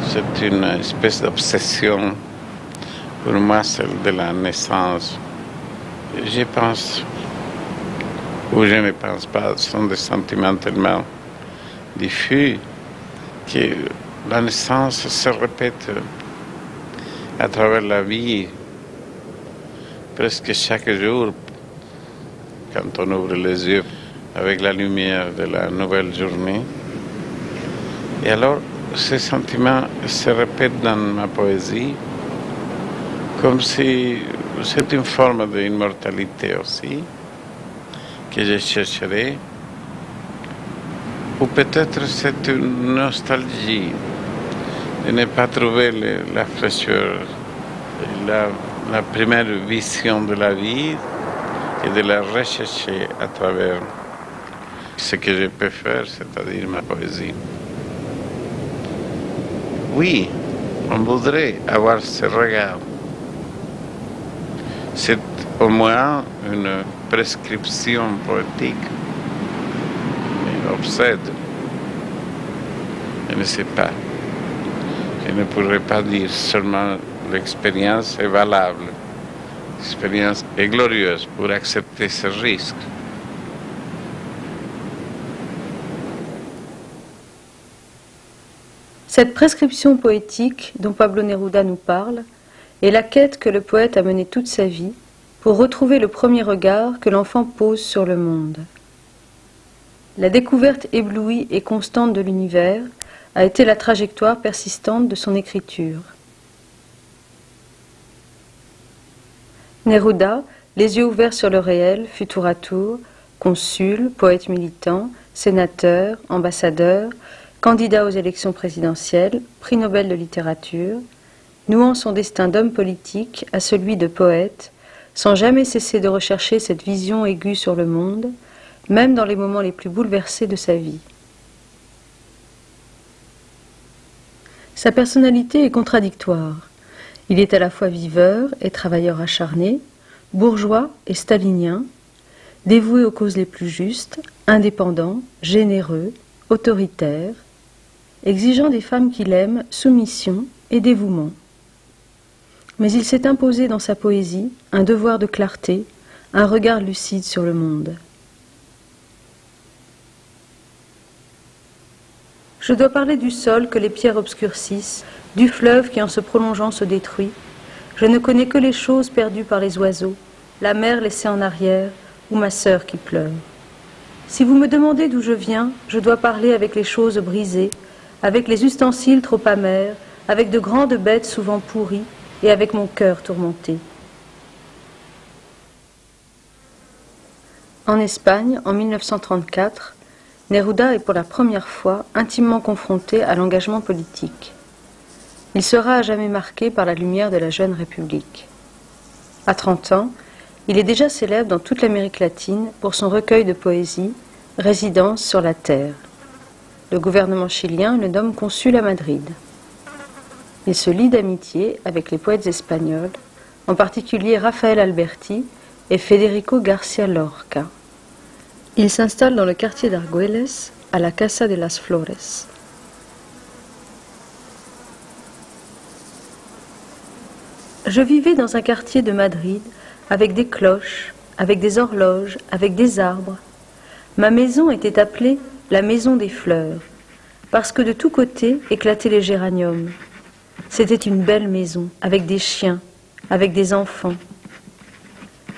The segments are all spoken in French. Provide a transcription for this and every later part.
C'est une espèce d'obsession pour moi, celle de la naissance. Je pense, ou je ne pense pas, ce sont des sentiments tellement diffus que la naissance se répète à travers la vie, presque chaque jour, quand on ouvre les yeux avec la lumière de la nouvelle journée. Et alors, ces sentiments se répètent dans ma poésie, comme si c'est une forme d'immortalité aussi, que je chercherai, ou peut-être c'est une nostalgie de ne pas trouver la fraîcheur, la première vision de la vie et de la rechercher à travers ce que je peux faire, c'est-à-dire ma poésie. Oui, on voudrait avoir ce regard. C'est au moins une prescription poétique qui m'obsède. Je ne sais pas. Je ne pourrais pas dire seulement l'expérience est valable. L'expérience est glorieuse pour accepter ce risque. Cette prescription poétique dont Pablo Neruda nous parle est la quête que le poète a menée toute sa vie pour retrouver le premier regard que l'enfant pose sur le monde. La découverte éblouie et constante de l'univers a été la trajectoire persistante de son écriture. Neruda, les yeux ouverts sur le réel, fut tour à tour consul, poète militant, sénateur, ambassadeur, candidat aux élections présidentielles, prix Nobel de littérature, nouant son destin d'homme politique à celui de poète, sans jamais cesser de rechercher cette vision aiguë sur le monde, même dans les moments les plus bouleversés de sa vie. Sa personnalité est contradictoire. Il est à la fois viveur et travailleur acharné, bourgeois et stalinien, dévoué aux causes les plus justes, indépendant, généreux, autoritaire, exigeant des femmes qu'il aime soumission et dévouement. Mais il s'est imposé dans sa poésie un devoir de clarté, un regard lucide sur le monde. Je dois parler du sol que les pierres obscurcissent, du fleuve qui en se prolongeant se détruit. Je ne connais que les choses perdues par les oiseaux, la mer laissée en arrière ou ma sœur qui pleure. Si vous me demandez d'où je viens, je dois parler avec les choses brisées, avec les ustensiles trop amers, avec de grandes bêtes souvent pourries et avec mon cœur tourmenté. En Espagne, en 1934, Neruda est pour la première fois intimement confronté à l'engagement politique. Il sera à jamais marqué par la lumière de la jeune République. À 30 ans, il est déjà célèbre dans toute l'Amérique latine pour son recueil de poésie « Résidence sur la terre ». Le gouvernement chilien le nomme consul à Madrid. Il se lie d'amitié avec les poètes espagnols, en particulier Rafael Alberti et Federico García Lorca. Il s'installe dans le quartier d'Argüelles, à la Casa de las Flores. Je vivais dans un quartier de Madrid avec des cloches, avec des horloges, avec des arbres. Ma maison était appelée la maison des fleurs, parce que de tous côtés éclataient les géraniums. C'était une belle maison, avec des chiens, avec des enfants.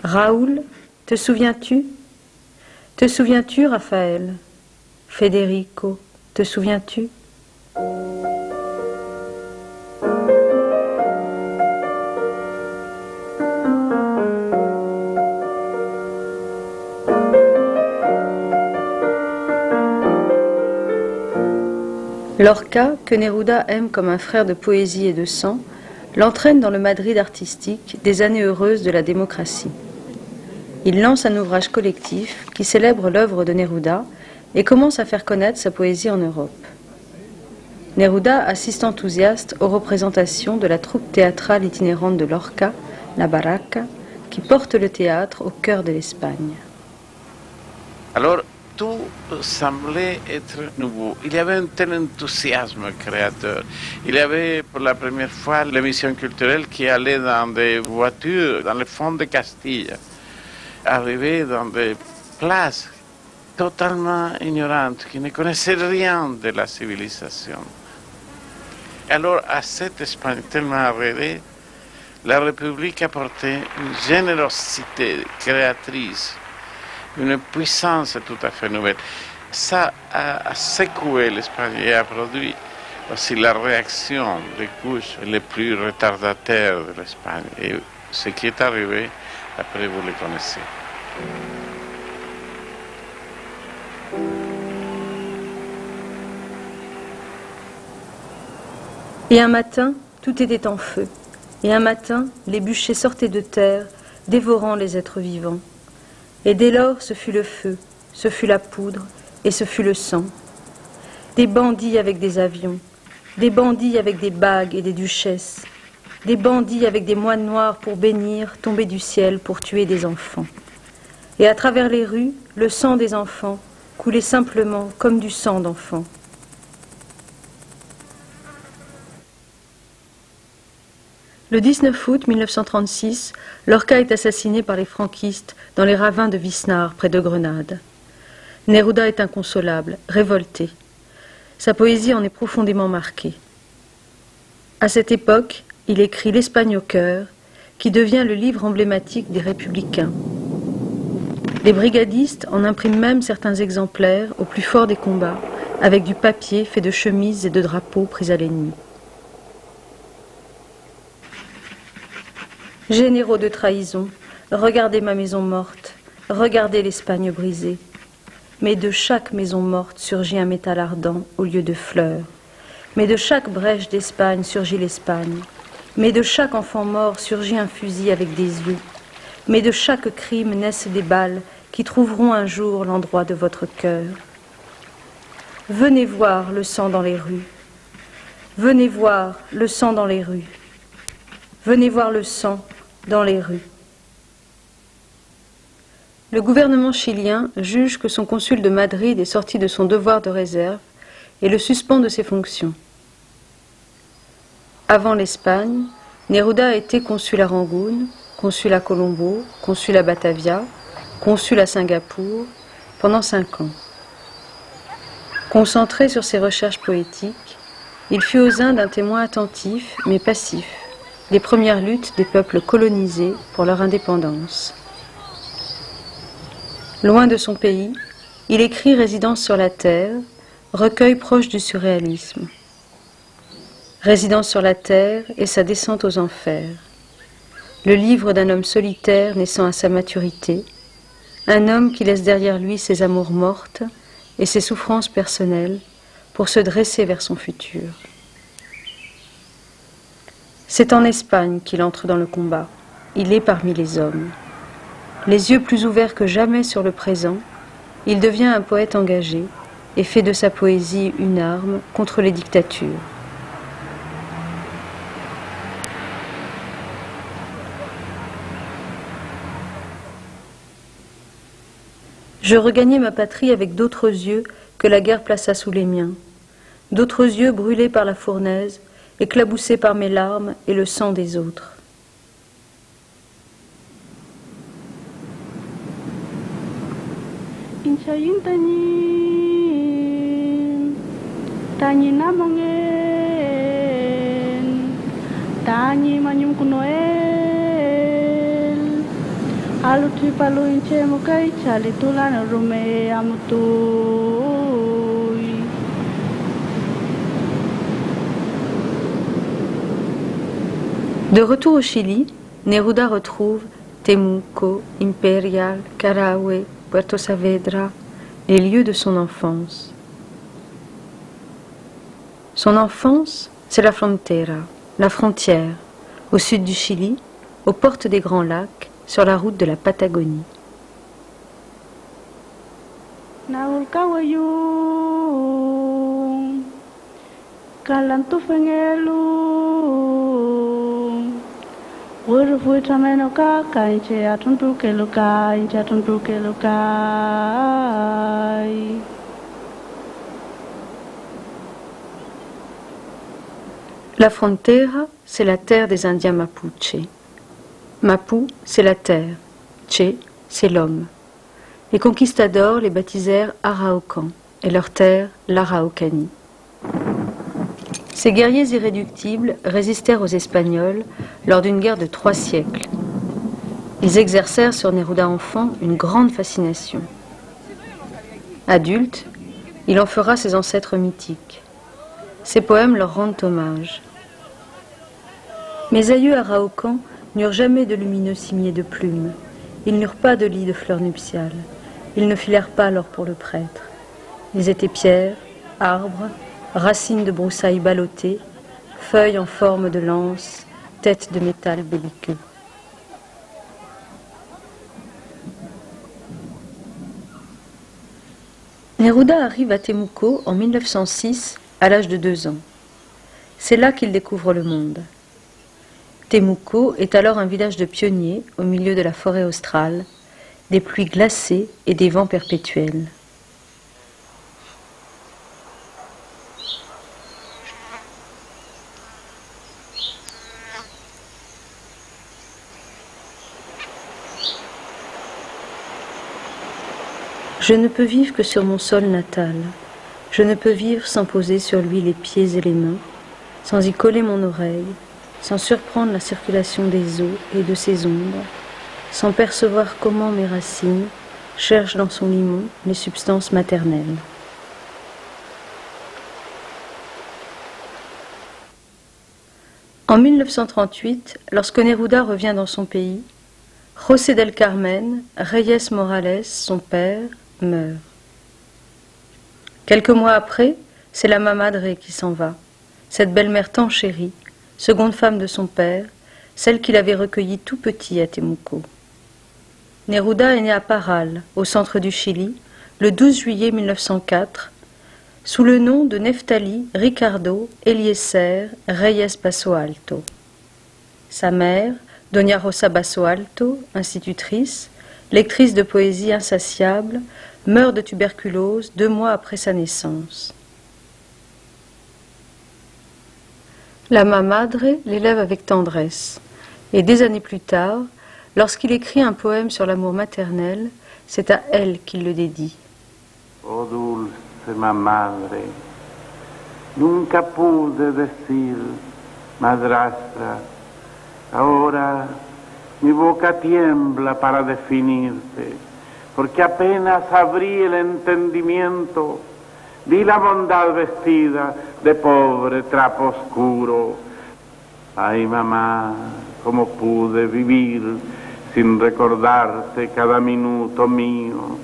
Raoul, te souviens-tu? Te souviens-tu, Raphaël? Federico, te souviens-tu? Lorca, que Neruda aime comme un frère de poésie et de sang, l'entraîne dans le Madrid artistique des années heureuses de la démocratie. Il lance un ouvrage collectif qui célèbre l'œuvre de Neruda et commence à faire connaître sa poésie en Europe. Neruda assiste enthousiaste aux représentations de la troupe théâtrale itinérante de Lorca, la Barraca, qui porte le théâtre au cœur de l'Espagne. Alors, tout semblait être nouveau. Il y avait un tel enthousiasme créateur. Il y avait pour la première fois l'émission culturelle qui allait dans des voitures, dans le fond de Castille, arriver dans des places totalement ignorantes, qui ne connaissaient rien de la civilisation. Alors, à cette Espagne tellement rêvée, la République apportait une générosité créatrice, une puissance tout à fait nouvelle. Ça a secoué l'Espagne et a produit aussi la réaction des couches les plus retardataires de l'Espagne. Et ce qui est arrivé, après vous le connaissez. Et un matin, tout était en feu. Et un matin, les bûchers sortaient de terre, dévorant les êtres vivants. Et dès lors, ce fut le feu, ce fut la poudre, et ce fut le sang. Des bandits avec des avions, des bandits avec des bagues et des duchesses, des bandits avec des moines noirs pour bénir, tomber du ciel pour tuer des enfants. Et à travers les rues, le sang des enfants coulait simplement comme du sang d'enfants. Le 19 août 1936, Lorca est assassiné par les franquistes dans les ravins de Visnar, près de Grenade. Neruda est inconsolable, révolté. Sa poésie en est profondément marquée. À cette époque, il écrit L'Espagne au cœur, qui devient le livre emblématique des républicains. Les brigadistes en impriment même certains exemplaires au plus fort des combats, avec du papier fait de chemises et de drapeaux pris à l'ennemi. Généraux de trahison, regardez ma maison morte, regardez l'Espagne brisée. Mais de chaque maison morte surgit un métal ardent au lieu de fleurs. Mais de chaque brèche d'Espagne surgit l'Espagne. Mais de chaque enfant mort surgit un fusil avec des yeux. Mais de chaque crime naissent des balles qui trouveront un jour l'endroit de votre cœur. Venez voir le sang dans les rues. Venez voir le sang dans les rues. Venez voir le sang dans les rues. Le gouvernement chilien juge que son consul de Madrid est sorti de son devoir de réserve et le suspend de ses fonctions. Avant l'Espagne, Neruda a été consul à Rangoon, consul à Colombo, consul à Batavia, consul à Singapour, pendant 5 ans. Concentré sur ses recherches poétiques, il fut aux Indes un témoin attentif mais passif des premières luttes des peuples colonisés pour leur indépendance. Loin de son pays, il écrit Résidence sur la terre, recueil proche du surréalisme. Résidence sur la terre et sa descente aux enfers. Le livre d'un homme solitaire naissant à sa maturité, un homme qui laisse derrière lui ses amours mortes et ses souffrances personnelles pour se dresser vers son futur. C'est en Espagne qu'il entre dans le combat. Il est parmi les hommes. Les yeux plus ouverts que jamais sur le présent, il devient un poète engagé et fait de sa poésie une arme contre les dictatures. Je regagnai ma patrie avec d'autres yeux que la guerre plaça sous les miens, d'autres yeux brûlés par la fournaise, éclaboussés par mes larmes et le sang des autres. De retour au Chili, Neruda retrouve Temuco, Imperial, Carahue, Puerto Saavedra, les lieux de son enfance. Son enfance, c'est la frontera, la frontière, au sud du Chili, aux portes des Grands Lacs, sur la route de la Patagonie. La frontera, c'est la terre des Indiens Mapuche. Mapu, c'est la terre. Che, c'est l'homme. Les conquistadors les baptisèrent Araucans et leur terre l'Araucanie. Ces guerriers irréductibles résistèrent aux Espagnols lors d'une guerre de 3 siècles. Ils exercèrent sur Neruda enfant une grande fascination. Adulte, il en fera ses ancêtres mythiques. Ses poèmes leur rendent hommage. Mes aïeux Araucans n'eurent jamais de lumineux cimiers de plumes. Ils n'eurent pas de lit de fleurs nuptiales. Ils ne filèrent pas l'or pour le prêtre. Ils étaient pierres, arbres, racines de broussailles ballottées, feuilles en forme de lance, têtes de métal belliqueux. Neruda arrive à Temuco en 1906 à l'âge de 2 ans. C'est là qu'il découvre le monde. Temuco est alors un village de pionniers au milieu de la forêt australe, des pluies glacées et des vents perpétuels. Je ne peux vivre que sur mon sol natal. Je ne peux vivre sans poser sur lui les pieds et les mains, sans y coller mon oreille, sans surprendre la circulation des eaux et de ses ombres, sans percevoir comment mes racines cherchent dans son limon les substances maternelles. En 1938, lorsque Neruda revient dans son pays, José del Carmen, Reyes Morales, son père, meurt. Quelques mois après, c'est la Mamadre qui s'en va, cette belle-mère tant chérie, seconde femme de son père, celle qu'il avait recueillie tout petit à Temuco. Neruda est né à Parral, au centre du Chili, le 12 juillet 1904, sous le nom de Neftali Ricardo Eliezer Reyes Basso Alto. Sa mère, Doña Rosa Basso Alto, institutrice, lectrice de poésie insatiable, meurt de tuberculose 2 mois après sa naissance. La Mamadre l'élève avec tendresse, et des années plus tard, lorsqu'il écrit un poème sur l'amour maternel, c'est à elle qu'il le dédie. Oh dulce Mamadre, nunca pude decir madrastra, ahora mi boca tiembla para definirte, porque apenas abrí el entendimiento, vi la bondad vestida de pobre trapo oscuro. Ay, mamá, cómo pude vivir sin recordarte cada minuto mío.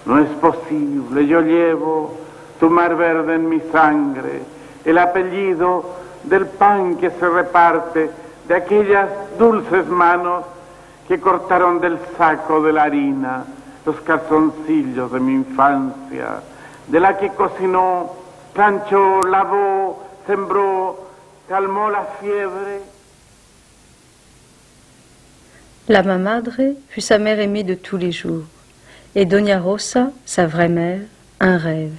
No es posible, yo llevo tu mar verde en mi sangre, el apellido del pan que se reparte, de aquellas dulces manos que cortaron del saco de la harina los calzoncillos de mi infancia, de la que cocinó, planchó, lavó, sembró, calmó la fiebre. La Mamadre fut sa mère aimée de tous les jours, et Doña Rosa, sa vraie mère, un rêve.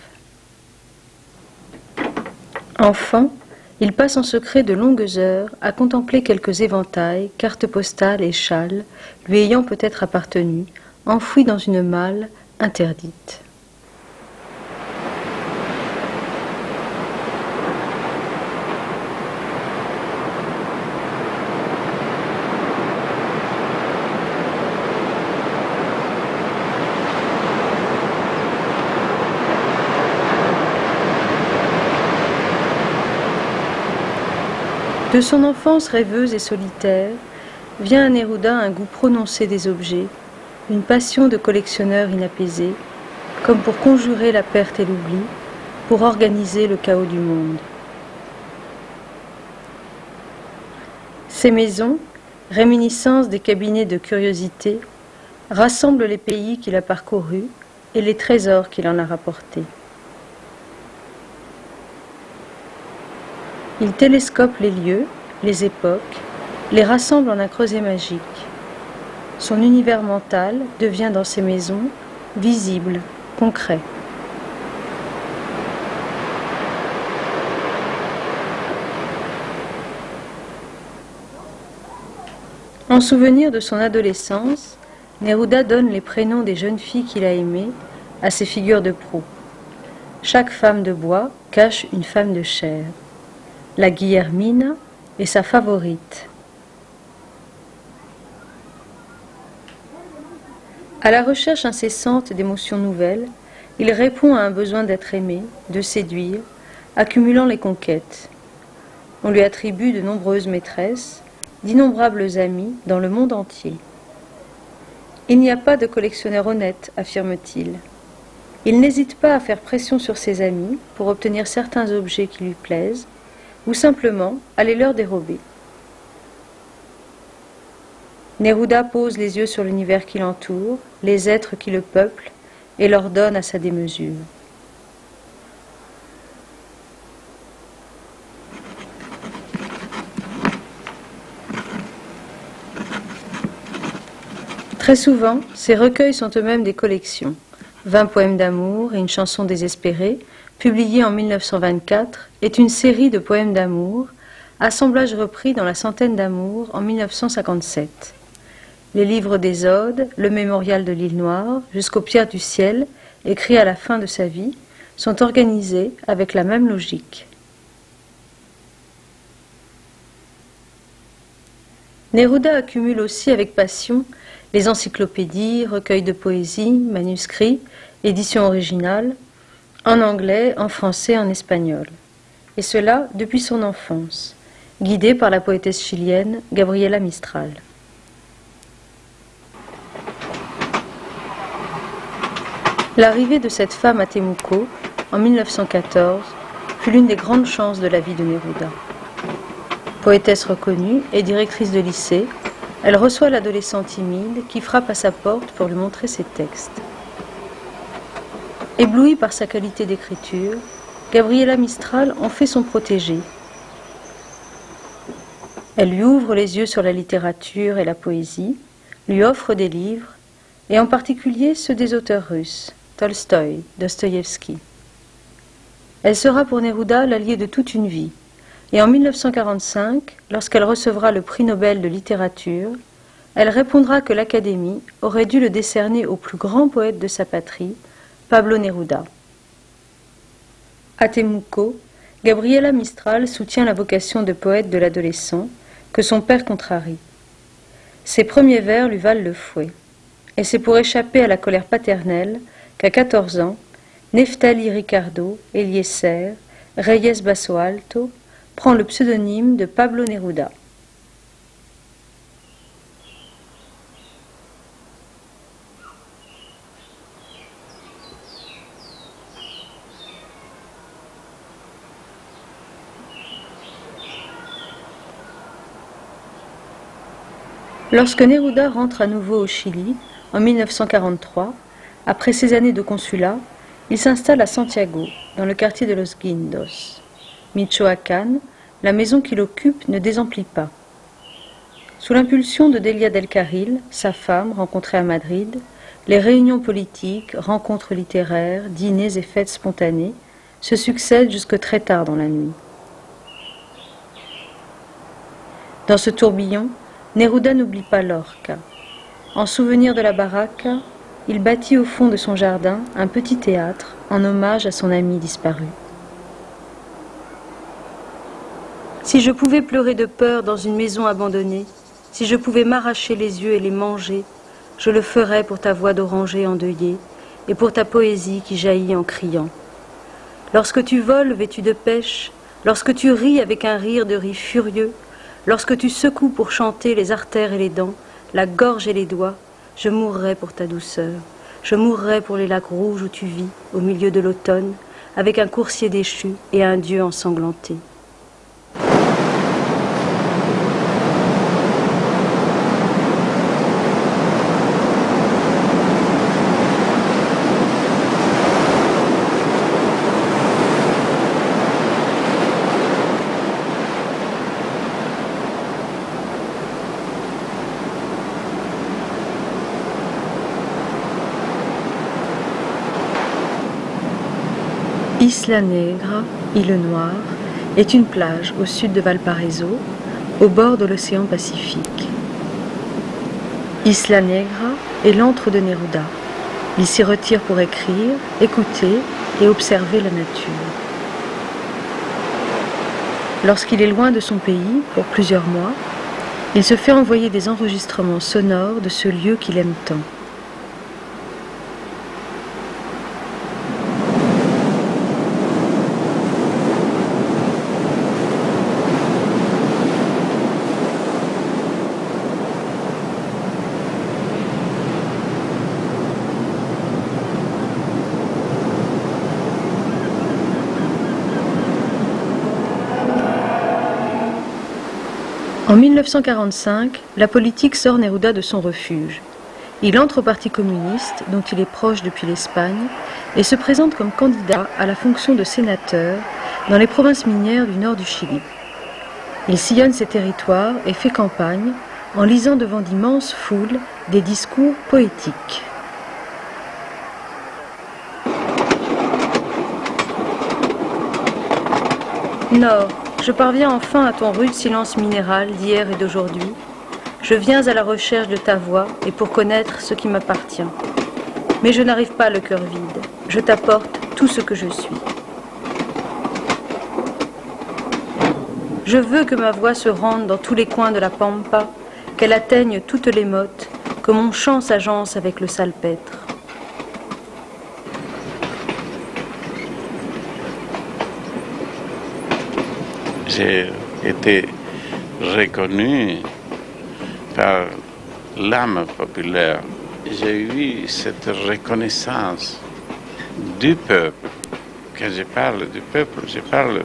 Enfant, il passe en secret de longues heures à contempler quelques éventails, cartes postales et châles, lui ayant peut-être appartenu, enfouis dans une malle interdite. De son enfance rêveuse et solitaire, vient à Neruda un goût prononcé des objets, une passion de collectionneur inapaisée, comme pour conjurer la perte et l'oubli, pour organiser le chaos du monde. Ces maisons, réminiscences des cabinets de curiosité, rassemblent les pays qu'il a parcourus et les trésors qu'il en a rapportés. Il télescope les lieux, les époques, les rassemble en un creuset magique. Son univers mental devient dans ces maisons visible, concret. En souvenir de son adolescence, Neruda donne les prénoms des jeunes filles qu'il a aimées à ses figures de proue. Chaque femme de bois cache une femme de chair. La Guillermina est sa favorite. À la recherche incessante d'émotions nouvelles, il répond à un besoin d'être aimé, de séduire, accumulant les conquêtes. On lui attribue de nombreuses maîtresses, d'innombrables amis dans le monde entier. Il n'y a pas de collectionneur honnête, affirme-t-il. Il n'hésite pas à faire pression sur ses amis pour obtenir certains objets qui lui plaisent, ou simplement à les leur dérober. Neruda pose les yeux sur l'univers qui l'entoure, les êtres qui le peuplent, et leur donne à sa démesure. Très souvent, ces recueils sont eux-mêmes des collections. 20 poèmes d'amour et une chanson désespérée, publiée en 1924, est une série de poèmes d'amour, assemblage repris dans La Centaine d'amour en 1957. Les livres des Odes, le mémorial de l'île Noire, jusqu'aux Pierres du ciel, écrits à la fin de sa vie, sont organisés avec la même logique. Neruda accumule aussi avec passion les encyclopédies, recueils de poésie, manuscrits, éditions originales, en anglais, en français, en espagnol. Et cela depuis son enfance, guidé par la poétesse chilienne Gabriela Mistral. L'arrivée de cette femme à Temuco, en 1914, fut l'une des grandes chances de la vie de Neruda. Poétesse reconnue et directrice de lycée, elle reçoit l'adolescent timide qui frappe à sa porte pour lui montrer ses textes. Éblouie par sa qualité d'écriture, Gabriela Mistral en fait son protégé. Elle lui ouvre les yeux sur la littérature et la poésie, lui offre des livres, et en particulier ceux des auteurs russes, Tolstoï, Dostoïevski. Elle sera pour Neruda l'alliée de toute une vie. Et en 1945, lorsqu'elle recevra le prix Nobel de littérature, elle répondra que l'Académie aurait dû le décerner au plus grand poète de sa patrie, Pablo Neruda. À Temuco, Gabriela Mistral soutient la vocation de poète de l'adolescent que son père contrarie. Ses premiers vers lui valent le fouet. Et c'est pour échapper à la colère paternelle qu'à 14 ans, Neftali Ricardo Eliezer Reyes Basso Alto prend le pseudonyme de Pablo Neruda. Lorsque Neruda rentre à nouveau au Chili, en 1943, après ses années de consulat, il s'installe à Santiago, dans le quartier de Los Guindos. Michoacán, la maison qu'il occupe ne désemplit pas. Sous l'impulsion de Delia del Carril, sa femme, rencontrée à Madrid, les réunions politiques, rencontres littéraires, dîners et fêtes spontanées se succèdent jusque très tard dans la nuit. Dans ce tourbillon, Neruda n'oublie pas Lorca. En souvenir de la baraka, il bâtit au fond de son jardin un petit théâtre en hommage à son ami disparu. Si je pouvais pleurer de peur dans une maison abandonnée, si je pouvais m'arracher les yeux et les manger, je le ferais pour ta voix d'oranger endeuillée et pour ta poésie qui jaillit en criant. Lorsque tu voles vêtu de pêche, lorsque tu ris avec un rire de riz furieux, lorsque tu secoues pour chanter les artères et les dents, la gorge et les doigts, je mourrais pour ta douceur. Je mourrais pour les lacs rouges où tu vis, au milieu de l'automne, avec un coursier déchu et un dieu ensanglanté. Isla Negra, île Noire, est une plage au sud de Valparaiso, au bord de l'océan Pacifique. Isla Negra est l'antre de Neruda. Il s'y retire pour écrire, écouter et observer la nature. Lorsqu'il est loin de son pays, pour plusieurs mois, il se fait envoyer des enregistrements sonores de ce lieu qu'il aime tant. En 1945, la politique sort Neruda de son refuge. Il entre au Parti communiste, dont il est proche depuis l'Espagne, et se présente comme candidat à la fonction de sénateur dans les provinces minières du nord du Chili. Il sillonne ces territoires et fait campagne en lisant devant d'immenses foules des discours poétiques. Nord, je parviens enfin à ton rude silence minéral d'hier et d'aujourd'hui. Je viens à la recherche de ta voix et pour connaître ce qui m'appartient. Mais je n'arrive pas le cœur vide. Je t'apporte tout ce que je suis. Je veux que ma voix se rende dans tous les coins de la pampa, qu'elle atteigne toutes les mottes, que mon chant s'agence avec le salpêtre. J'ai été reconnu par l'âme populaire. J'ai eu cette reconnaissance du peuple. Quand je parle du peuple, je parle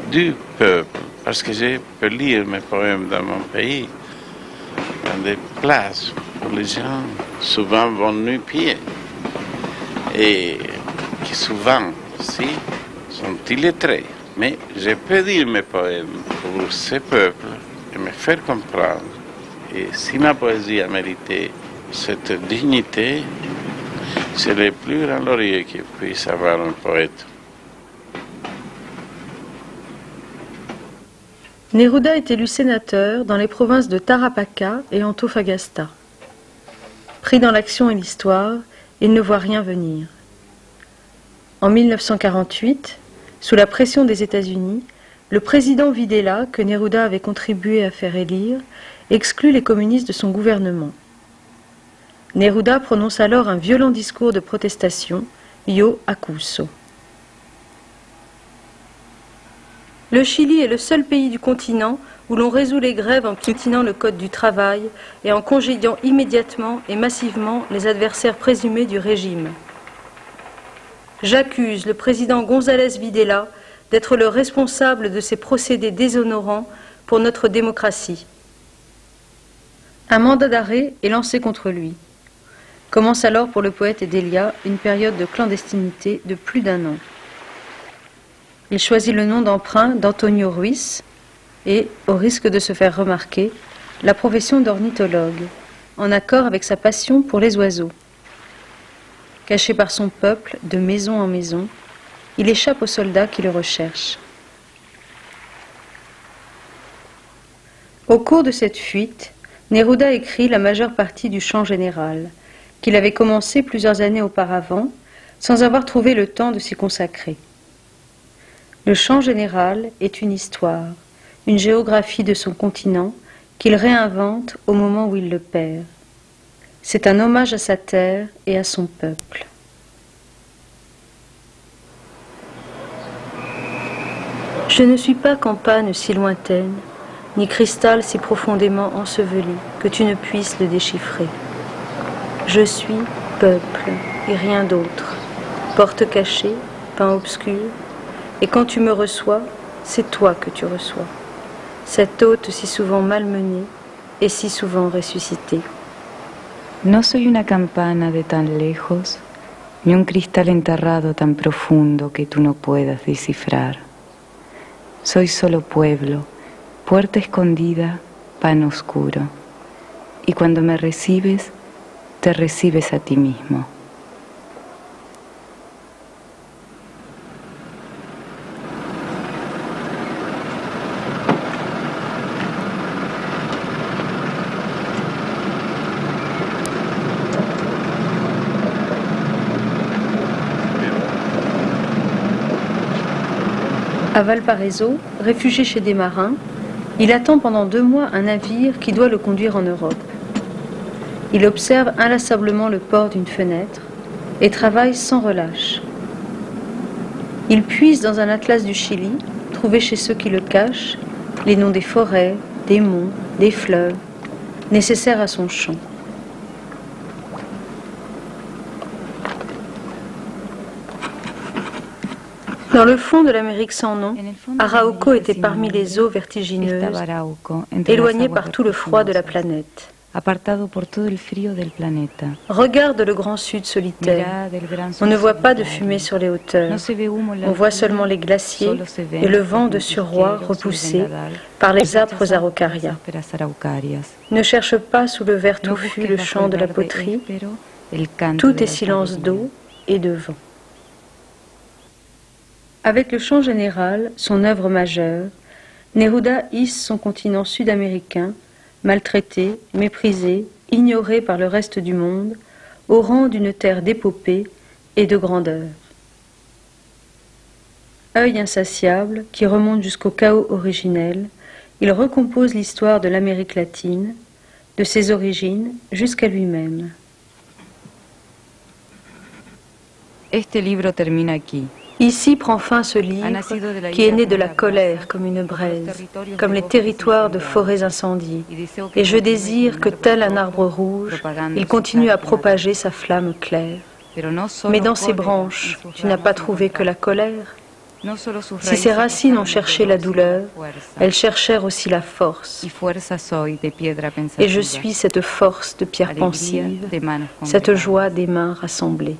du peuple. Parce que je peux lire mes poèmes dans mon pays, dans des places où les gens souvent vont nu-pieds. Et qui souvent aussi sont illettrés. Mais je peux dire mes poèmes pour ce peuple et me faire comprendre. Et si ma poésie a mérité cette dignité, c'est le plus grand laurier qu'il puisse avoir un poète. Neruda est élu sénateur dans les provinces de Tarapacá et Antofagasta. Pris dans l'action et l'histoire, il ne voit rien venir. En 1948, sous la pression des États-Unis, le président Videla, que Neruda avait contribué à faire élire, exclut les communistes de son gouvernement. Neruda prononce alors un violent discours de protestation, Yo Acuso. Le Chili est le seul pays du continent où l'on résout les grèves en piétinant le code du travail et en congédiant immédiatement et massivement les adversaires présumés du régime. J'accuse le président González Videla d'être le responsable de ces procédés déshonorants pour notre démocratie. Un mandat d'arrêt est lancé contre lui. Commence alors pour le poète Delia une période de clandestinité de plus d'1 an. Il choisit le nom d'emprunt d'Antonio Ruiz et, au risque de se faire remarquer, la profession d'ornithologue, en accord avec sa passion pour les oiseaux. Caché par son peuple, de maison en maison, il échappe aux soldats qui le recherchent. Au cours de cette fuite, Neruda écrit la majeure partie du chant général, qu'il avait commencé plusieurs années auparavant, sans avoir trouvé le temps de s'y consacrer. Le chant général est une histoire, une géographie de son continent qu'il réinvente au moment où il le perd. C'est un hommage à sa terre et à son peuple. Je ne suis pas campagne si lointaine, ni cristal si profondément enseveli que tu ne puisses le déchiffrer. Je suis peuple et rien d'autre, porte cachée, pain obscur, et quand tu me reçois, c'est toi que tu reçois, cet hôte si souvent malmené et si souvent ressuscité. No soy una campana de tan lejos, ni un cristal enterrado tan profundo que tú no puedas descifrar. Soy solo pueblo, puerta escondida, pan oscuro. Y cuando me recibes, te recibes a ti mismo. À Valparaiso, réfugié chez des marins, il attend pendant 2 mois un navire qui doit le conduire en Europe. Il observe inlassablement le port d'une fenêtre et travaille sans relâche. Il puise dans un atlas du Chili, trouvé chez ceux qui le cachent, les noms des forêts, des monts, des fleuves, nécessaires à son chant. Dans le fond de l'Amérique sans nom, Arauco était parmi les eaux vertigineuses, éloigné par tout le froid de la planète. Regarde le grand sud solitaire. On ne voit pas de fumée sur les hauteurs. On voit seulement les glaciers et le vent de suroît repoussé par les âpres araucarias. Ne cherche pas sous le vert touffu le chant de la poterie. Tout est silence d'eau et de vent. Avec le chant général, son œuvre majeure, Neruda hisse son continent sud-américain, maltraité, méprisé, ignoré par le reste du monde, au rang d'une terre d'épopée et de grandeur. Œil insatiable qui remonte jusqu'au chaos originel, il recompose l'histoire de l'Amérique latine, de ses origines jusqu'à lui-même. Este libro termina aquí. Ici prend fin ce livre qui est né de la colère comme une braise, comme les territoires de forêts incendiées. Et je désire que tel un arbre rouge, il continue à propager sa flamme claire. Mais dans ses branches, tu n'as pas trouvé que la colère. Si ses racines ont cherché la douleur, elles cherchèrent aussi la force. Et je suis cette force de pierre pensive, cette joie des mains rassemblées.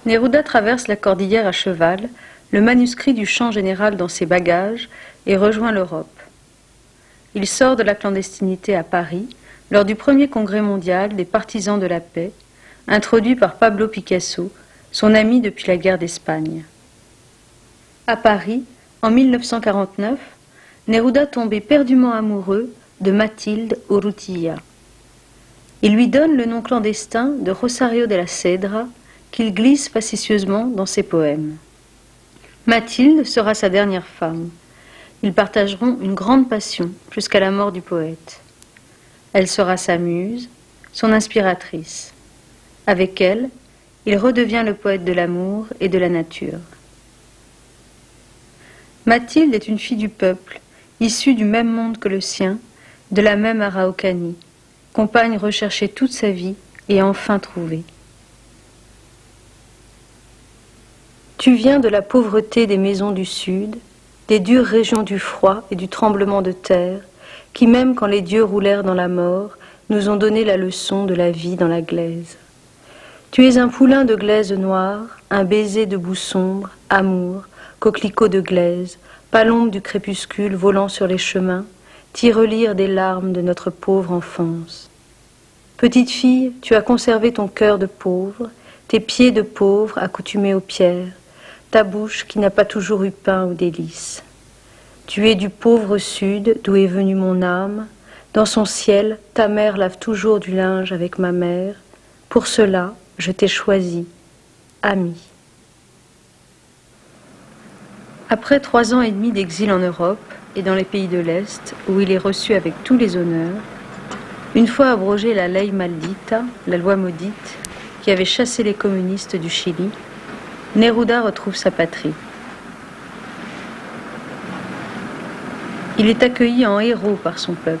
Neruda traverse la cordillère à cheval, le manuscrit du chant général dans ses bagages, et rejoint l'Europe. Il sort de la clandestinité à Paris, lors du premier congrès mondial des partisans de la paix, introduit par Pablo Picasso, son ami depuis la guerre d'Espagne. À Paris, en 1949, Neruda tombe éperdument amoureux de Mathilde Urrutia. Il lui donne le nom clandestin de Rosario de la Cedra, qu'il glisse facétieusement dans ses poèmes. Mathilde sera sa dernière femme. Ils partageront une grande passion jusqu'à la mort du poète. Elle sera sa muse, son inspiratrice. Avec elle, il redevient le poète de l'amour et de la nature. Mathilde est une fille du peuple, issue du même monde que le sien, de la même Araucanie, compagne recherchée toute sa vie et enfin trouvée. Tu viens de la pauvreté des maisons du Sud, des dures régions du froid et du tremblement de terre, qui même quand les dieux roulèrent dans la mort, nous ont donné la leçon de la vie dans la glaise. Tu es un poulain de glaise noire, un baiser de boue sombre, amour, coquelicot de glaise, palombe du crépuscule volant sur les chemins, tirelire des larmes de notre pauvre enfance. Petite fille, tu as conservé ton cœur de pauvre, tes pieds de pauvre accoutumés aux pierres, ta bouche qui n'a pas toujours eu pain ou délices. Tu es du pauvre sud d'où est venue mon âme. Dans son ciel, ta mère lave toujours du linge avec ma mère. Pour cela, je t'ai choisi, ami. Après 3 ans et demi d'exil en Europe et dans les pays de l'Est, où il est reçu avec tous les honneurs, une fois abrogée la ley maldita, la loi maudite, qui avait chassé les communistes du Chili, Neruda retrouve sa patrie. Il est accueilli en héros par son peuple.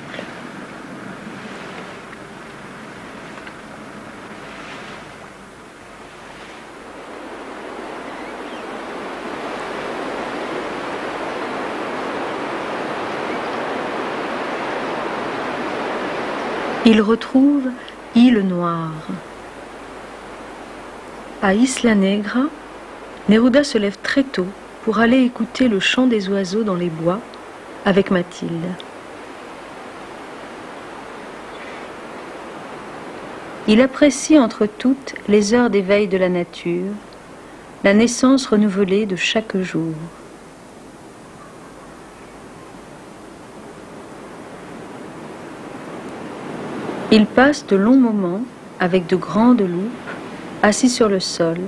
Il retrouve Île Noire. À Isla Negra, Neruda se lève très tôt pour aller écouter le chant des oiseaux dans les bois avec Mathilde. Il apprécie entre toutes les heures d'éveil de la nature, la naissance renouvelée de chaque jour. Il passe de longs moments avec de grandes loupes assis sur le sol,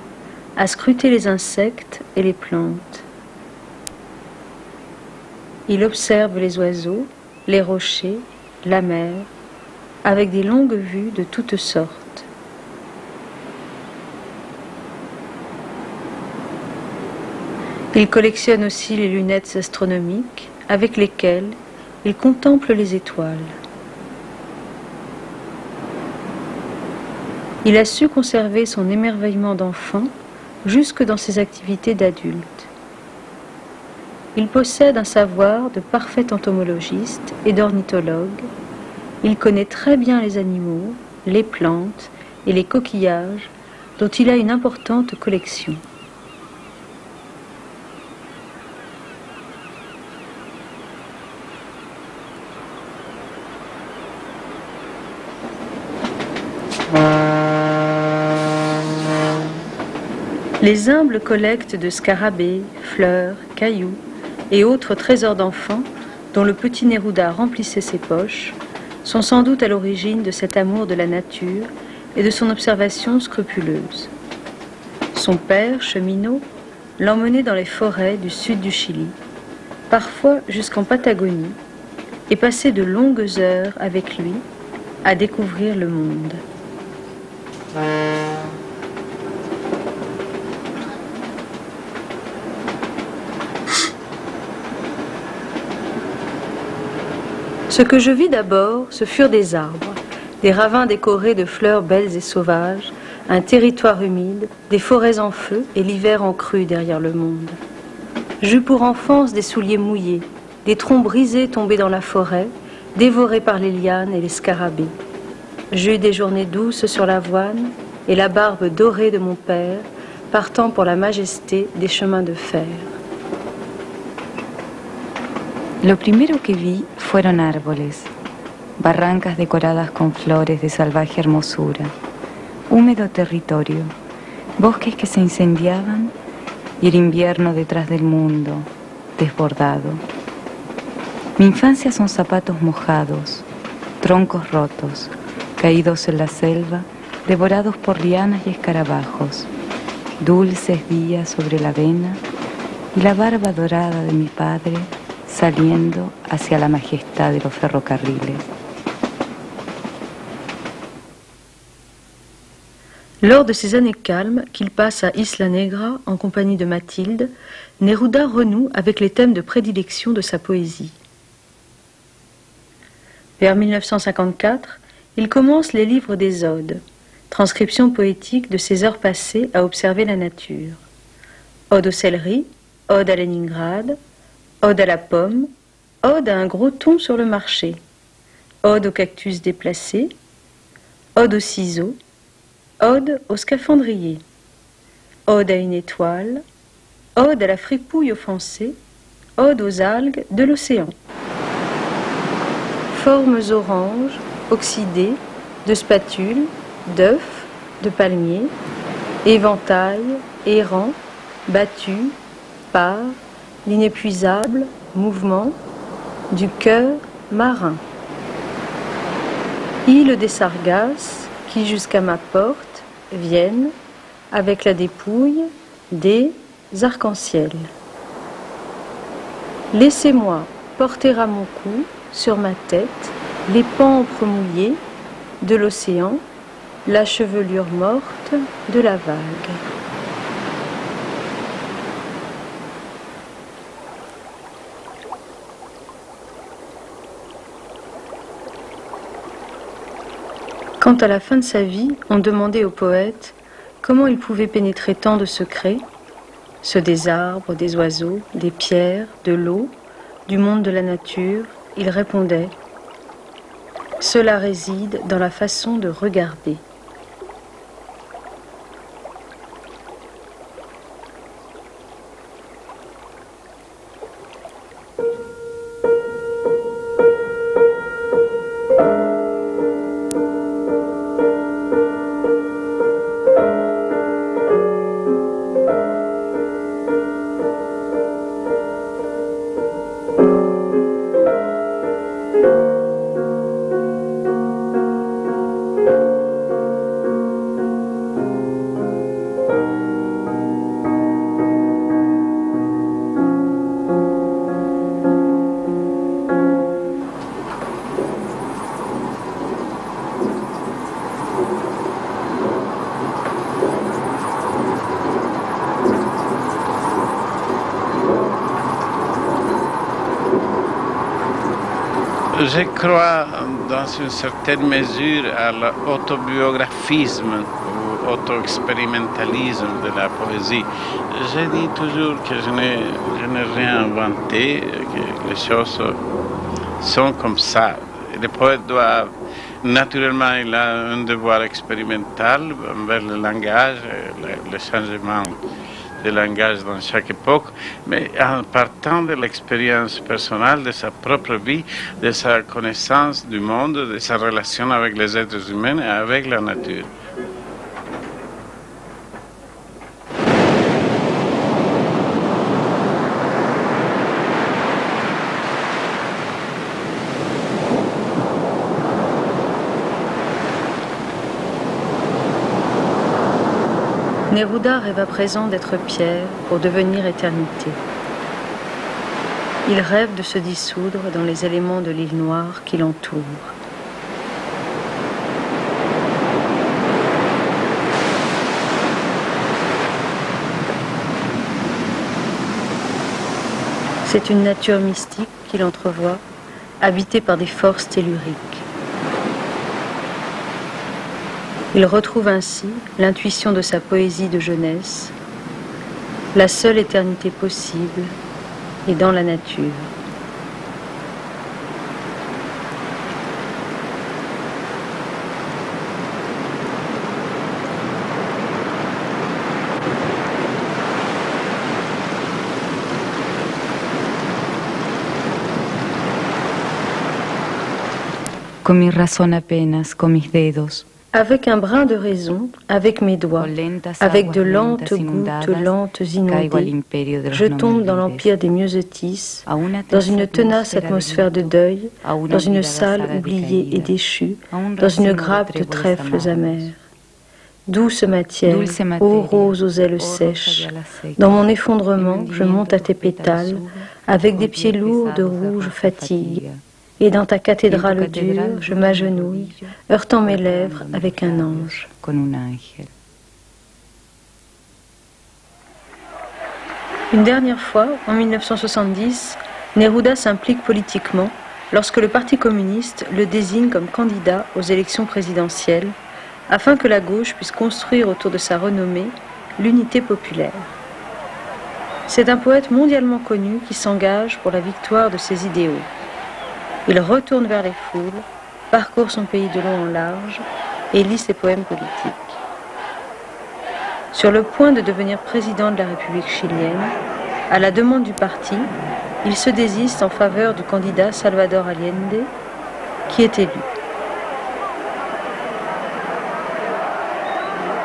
à scruter les insectes et les plantes. Il observe les oiseaux, les rochers, la mer, avec des longues vues de toutes sortes. Il collectionne aussi les lunettes astronomiques avec lesquelles il contemple les étoiles. Il a su conserver son émerveillement d'enfant jusque dans ses activités d'adulte. Il possède un savoir de parfait entomologiste et d'ornithologue. Il connaît très bien les animaux, les plantes et les coquillages dont il a une importante collection. Les humbles collectes de scarabées, fleurs, cailloux et autres trésors d'enfants dont le petit Neruda remplissait ses poches sont sans doute à l'origine de cet amour de la nature et de son observation scrupuleuse. Son père, cheminot, l'emmenait dans les forêts du sud du Chili, parfois jusqu'en Patagonie, et passait de longues heures avec lui à découvrir le monde. Ce que je vis d'abord, ce furent des arbres, des ravins décorés de fleurs belles et sauvages, un territoire humide, des forêts en feu et l'hiver en crue derrière le monde. J'eus pour enfance des souliers mouillés, des troncs brisés tombés dans la forêt, dévorés par les lianes et les scarabées. J'eus des journées douces sur l'avoine et la barbe dorée de mon père, partant pour la majesté des chemins de fer. Lo primero que vi fueron árboles, barrancas decoradas con flores de salvaje hermosura, húmedo territorio, bosques que se incendiaban y el invierno detrás del mundo, desbordado. Mi infancia son zapatos mojados, troncos rotos, caídos en la selva, devorados por lianas y escarabajos, dulces días sobre la avena y la barba dorada de mi padre saliendo hacia la majestad de los ferrocarriles. Lors de ces années calmes qu'il passe à Isla Negra en compagnie de Mathilde, Neruda renoue avec les thèmes de prédilection de sa poésie. Vers 1954, il commence les livres des odes, transcription poétique de ses heures passées à observer la nature. Ode au céleri, ode à Leningrad, ode à la pomme, ode à un gros thon sur le marché, ode au cactus déplacé, ode au ciseau, ode au scaphandrier, ode à une étoile, ode à la fripouille offensée, ode aux algues de l'océan. Formes oranges, oxydées, de spatules, d'œufs, de palmiers, éventail, errant, battu, part, l'inépuisable, mouvement, du cœur marin. Île des Sargasses, qui jusqu'à ma porte viennent, avec la dépouille des arcs-en-ciel. Laissez-moi porter à mon cou, sur ma tête, les pampres mouillés de l'océan, la chevelure morte de la vague. Quant à la fin de sa vie, on demandait au poète comment il pouvait pénétrer tant de secrets, ceux des arbres, des oiseaux, des pierres, de l'eau, du monde de la nature. Il répondait « Cela réside dans la façon de regarder ». Je crois dans une certaine mesure à l'autobiographisme ou auto-expérimentalisme de la poésie. Je dis toujours que je n'ai rien inventé, que les choses sont comme ça. Le poète doit, naturellement, il a un devoir expérimental envers le langage, le changement de langage dans chaque époque, mais en partant de l'expérience personnelle, de sa propre vie, de sa connaissance du monde, de sa relation avec les êtres humains et avec la nature. Neruda rêve à présent d'être pierre pour devenir éternité. Il rêve de se dissoudre dans les éléments de l'île noire qui l'entoure. C'est une nature mystique qu'il entrevoit, habitée par des forces telluriques. Il retrouve ainsi l'intuition de sa poésie de jeunesse. La seule éternité possible est dans la nature. Con mi razón apenas, con mis dedos. Avec un brin de raison, avec mes doigts, avec de lentes gouttes lentes inondées, je tombe dans l'empire des myosotis, dans une tenace atmosphère de deuil, dans une salle oubliée et déchue, dans une grappe de trèfles amers. Douce matière, ô rose aux ailes sèches, dans mon effondrement, je monte à tes pétales, avec des pieds lourds de rouge fatigue. Et dans ta cathédrale dure, je m'agenouille, heurtant mes lèvres avec un ange. Une dernière fois, en 1970, Neruda s'implique politiquement lorsque le Parti communiste le désigne comme candidat aux élections présidentielles, afin que la gauche puisse construire autour de sa renommée l'unité populaire. C'est un poète mondialement connu qui s'engage pour la victoire de ses idéaux. Il retourne vers les foules, parcourt son pays de long en large et lit ses poèmes politiques. Sur le point de devenir président de la République chilienne, à la demande du parti, il se désiste en faveur du candidat Salvador Allende, qui est élu.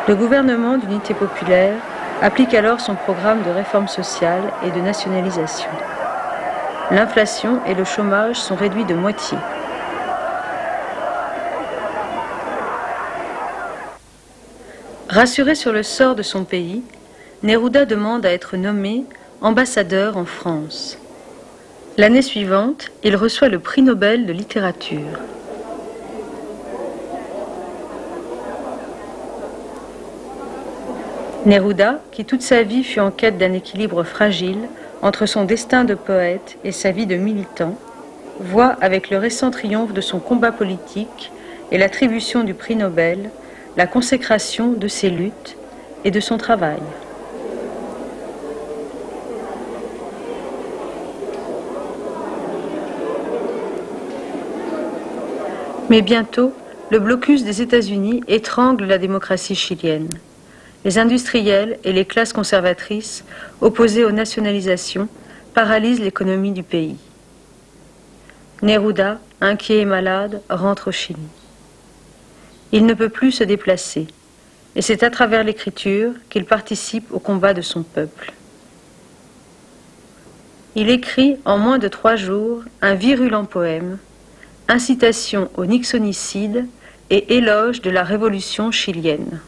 Le gouvernement d'unité populaire applique alors son programme de réforme sociale et de nationalisation. L'inflation et le chômage sont réduits de moitié. Rassuré sur le sort de son pays, Neruda demande à être nommé ambassadeur en France. L'année suivante, il reçoit le prix Nobel de littérature. Neruda, qui toute sa vie fut en quête d'un équilibre fragile entre son destin de poète et sa vie de militant, voit avec le récent triomphe de son combat politique et l'attribution du prix Nobel la consécration de ses luttes et de son travail. Mais bientôt, le blocus des États-Unis étrangle la démocratie chilienne. Les industriels et les classes conservatrices, opposées aux nationalisations, paralysent l'économie du pays. Neruda, inquiet et malade, rentre au Chili. Il ne peut plus se déplacer, et c'est à travers l'écriture qu'il participe au combat de son peuple. Il écrit en moins de 3 jours un virulent poème, incitation au nixonicide et éloge de la révolution chilienne.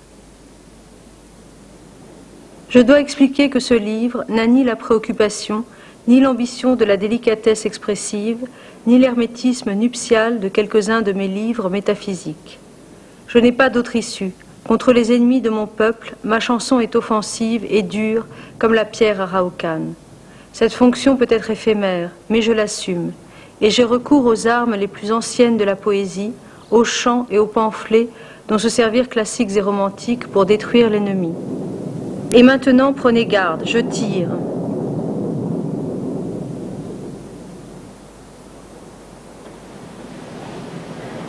Je dois expliquer que ce livre n'a ni la préoccupation, ni l'ambition de la délicatesse expressive, ni l'hermétisme nuptial de quelques-uns de mes livres métaphysiques. Je n'ai pas d'autre issue. Contre les ennemis de mon peuple, ma chanson est offensive et dure comme la pierre Araucane. Cette fonction peut être éphémère, mais je l'assume. et j'ai recours aux armes les plus anciennes de la poésie, aux chants et aux pamphlets dont se servirent classiques et romantiques pour détruire l'ennemi. Et maintenant, prenez garde, je tire.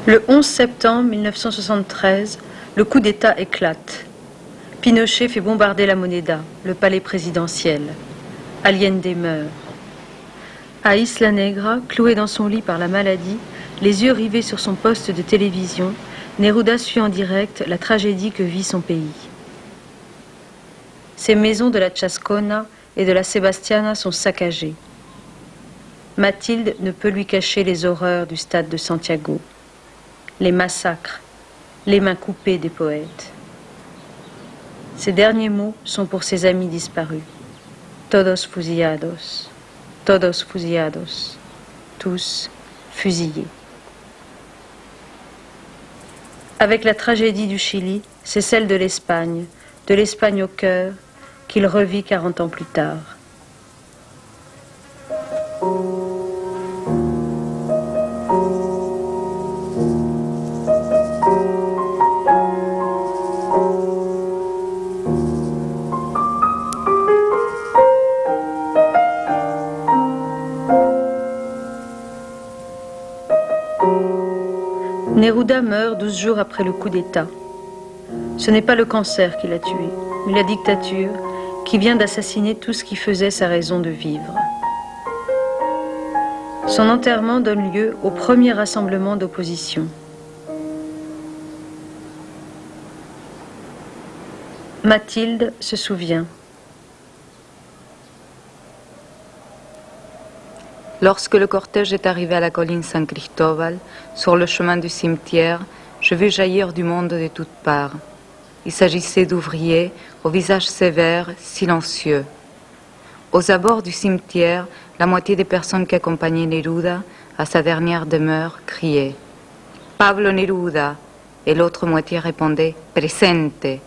Le 11 septembre 1973, le coup d'État éclate. Pinochet fait bombarder la Moneda, le palais présidentiel. Allende meurt. À Isla Negra, cloué dans son lit par la maladie, les yeux rivés sur son poste de télévision, Neruda suit en direct la tragédie que vit son pays. Ses maisons de la Chascona et de la Sebastiana sont saccagées. Mathilde ne peut lui cacher les horreurs du stade de Santiago, les massacres, les mains coupées des poètes. Ses derniers mots sont pour ses amis disparus. Todos fusillados, todos fusillados, tous fusillés. Avec la tragédie du Chili, c'est celle de l'Espagne au cœur, qu'il revit 40 ans plus tard. Neruda meurt 12 jours après le coup d'État. Ce n'est pas le cancer qui l'a tué, mais la dictature qui vient d'assassiner tout ce qui faisait sa raison de vivre. Son enterrement donne lieu au premier rassemblement d'opposition. Mathilde se souvient. Lorsque le cortège est arrivé à la colline San Cristóbal, sur le chemin du cimetière, je vis jaillir du monde de toutes parts. Il s'agissait d'ouvriers au visage sévère, silencieux. Aux abords du cimetière, la moitié des personnes qui accompagnaient Neruda à sa dernière demeure criaient « Pablo Neruda !» et l'autre moitié répondait « Presente !»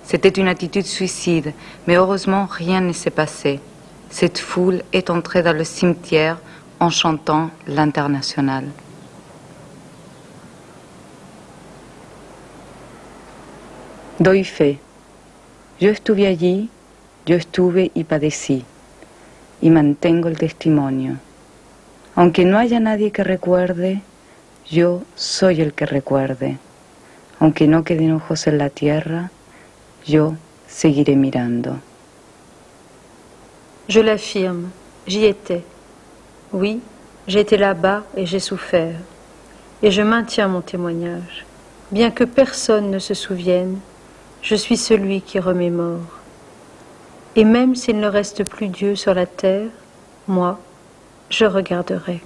C'était une attitude suicide, mais heureusement rien ne s'est passé. Cette foule est entrée dans le cimetière en chantant l'Internationale. Doy fe. Yo estuve allí, yo estuve y padecí, y mantengo el testimonio. Aunque no haya nadie que recuerde, yo soy el que recuerde. Aunque no queden ojos en la tierra, yo seguiré mirando. Je l'affirme, j'y étais. Oui, j'étais là-bas et j'ai souffert. Et je maintiens mon témoignage. Bien que personne ne se souvienne, je suis celui qui remémore. Et même s'il ne reste plus Dieu sur la terre, moi, je regarderai.